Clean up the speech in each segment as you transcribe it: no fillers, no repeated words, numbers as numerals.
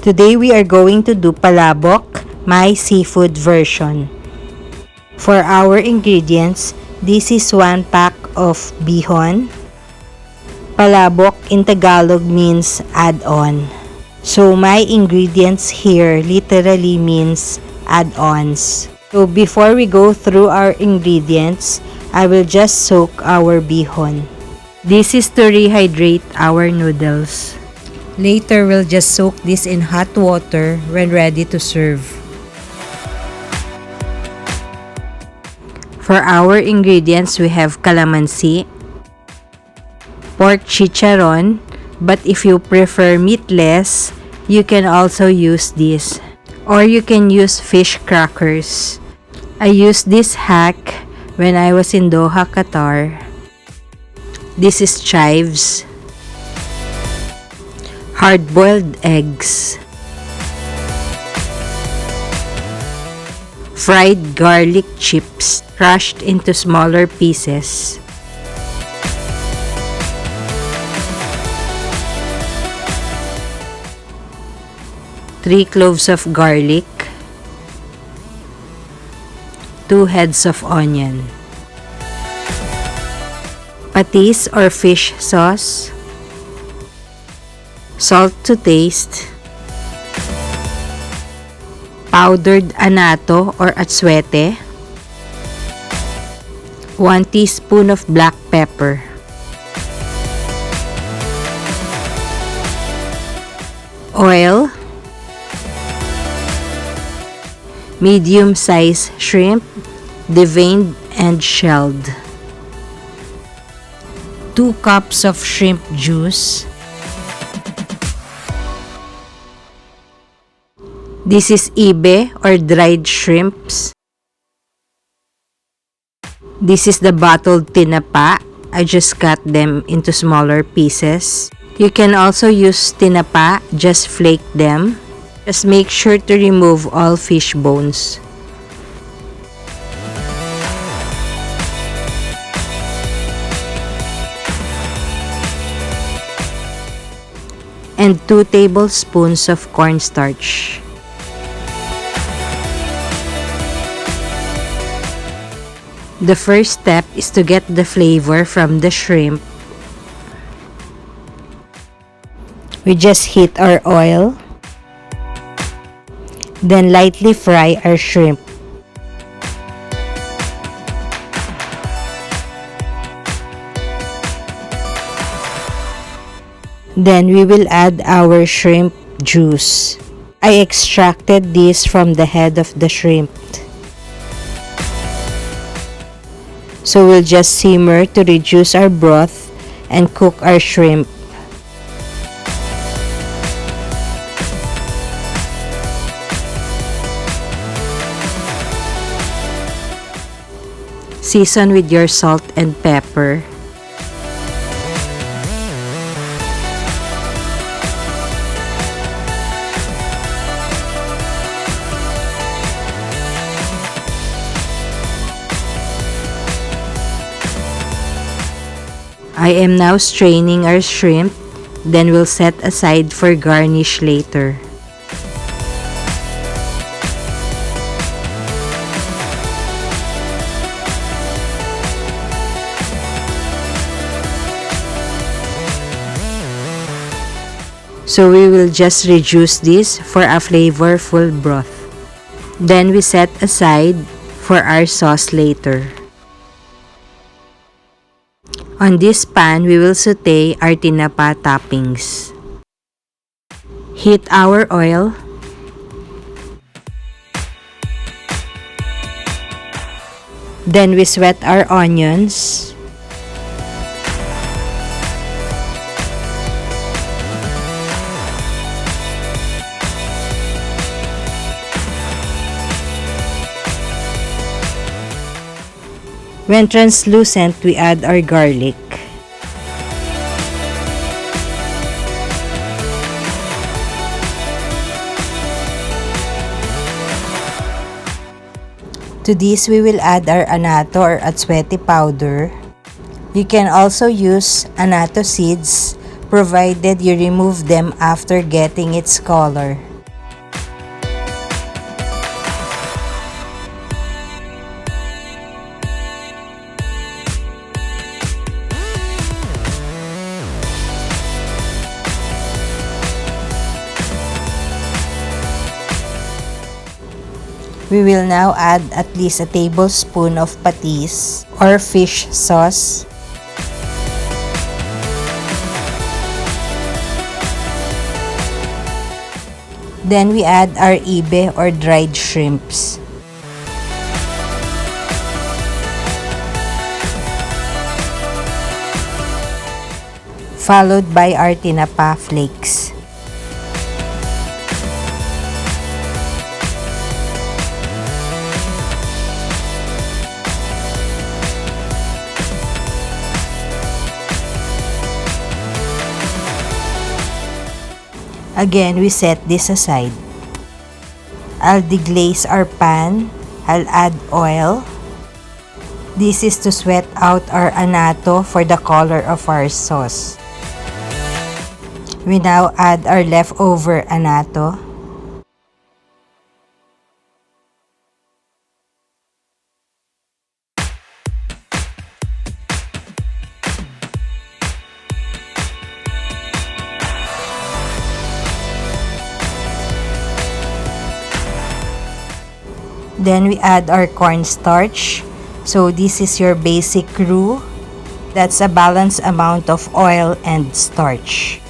Today we are going to do palabok, my seafood version. For our ingredients, this is 1 pack of bihon. Palabok in Tagalog means add-on. So my ingredients here literally means add-ons. So before we go through our ingredients, I will just soak our bihon. This is to rehydrate our noodles. Later, we'll just soak this in hot water when ready to serve. For our ingredients, we have calamansi, pork chicharon, but if you prefer meatless, you can also use this. Or you can use fish crackers. I used this hack when I was in Doha, Qatar. This is chives. Hard-boiled eggs, fried garlic chips crushed into smaller pieces, three cloves of garlic, 2 heads of onion, patis or fish sauce, salt to taste, powdered Annato or atsuete, 1 teaspoon of black pepper, oil, medium-sized shrimp, deveined and shelled, 2 cups of shrimp juice. This is ibe or dried shrimps. This is the bottled tinapa. I just cut them into smaller pieces. You can also use tinapa, just flake them. Just make sure to remove all fish bones. And 2 tablespoons of cornstarch. The first step is to get the flavor from the shrimp. We just heat our oil, then lightly fry our shrimp. Then we will add our shrimp juice. I extracted this from the head of the shrimp. So we'll just simmer to reduce our broth and cook our shrimp. Season with your salt and pepper. I am now straining our shrimp, then we'll set aside for garnish later. So we will just reduce this for a flavorful broth. Then we set aside for our sauce later. On this pan, we will saute our tinapa toppings. Heat our oil. Then we sweat our onions. When translucent, we add our garlic. To this, we will add our Annato or atsuete powder. You can also use Annato seeds, provided you remove them after getting its color. We will now add at least a tablespoon of patis or fish sauce. Then we add our ibe or dried shrimps. Followed by our tinapa flakes. Again, we set this aside. I'll deglaze our pan. I'll add oil. This is to sweat out our annato for the color of our sauce. We now add our leftover annato. Then we add our cornstarch. So this is your basic roux. That's a balanced amount of oil and starch.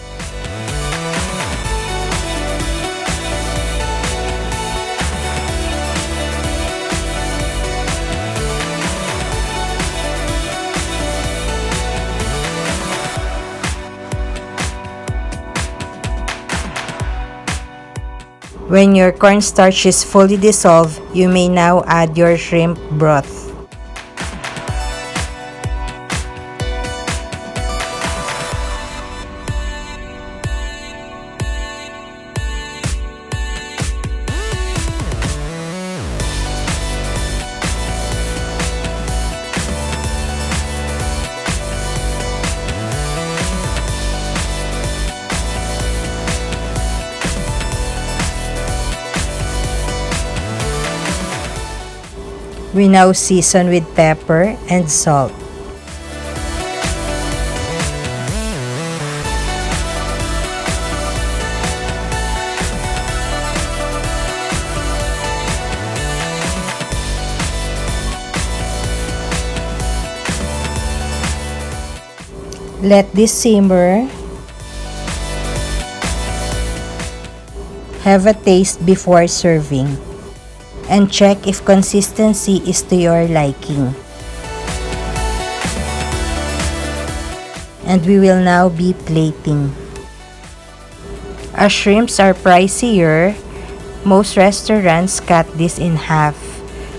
When your cornstarch is fully dissolved, you may now add your shrimp broth. We now season with pepper and salt. Let this simmer. Have a taste before serving. And check if consistency is to your liking. And we will now be plating. Our shrimps are pricier. Most restaurants cut this in half.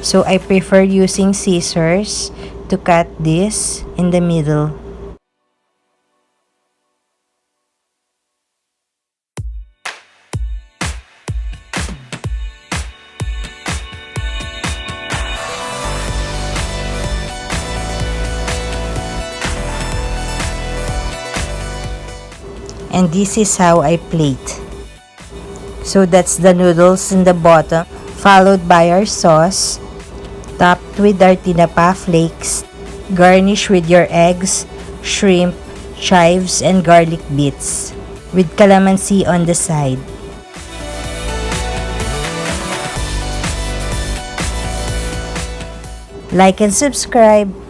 So I prefer using scissors to cut this in the middle. And this is how I plate. So that's the noodles in the bottom, followed by our sauce, topped with our tinapa flakes, garnish with your eggs, shrimp, chives, and garlic bits, with calamansi on the side. Like and subscribe.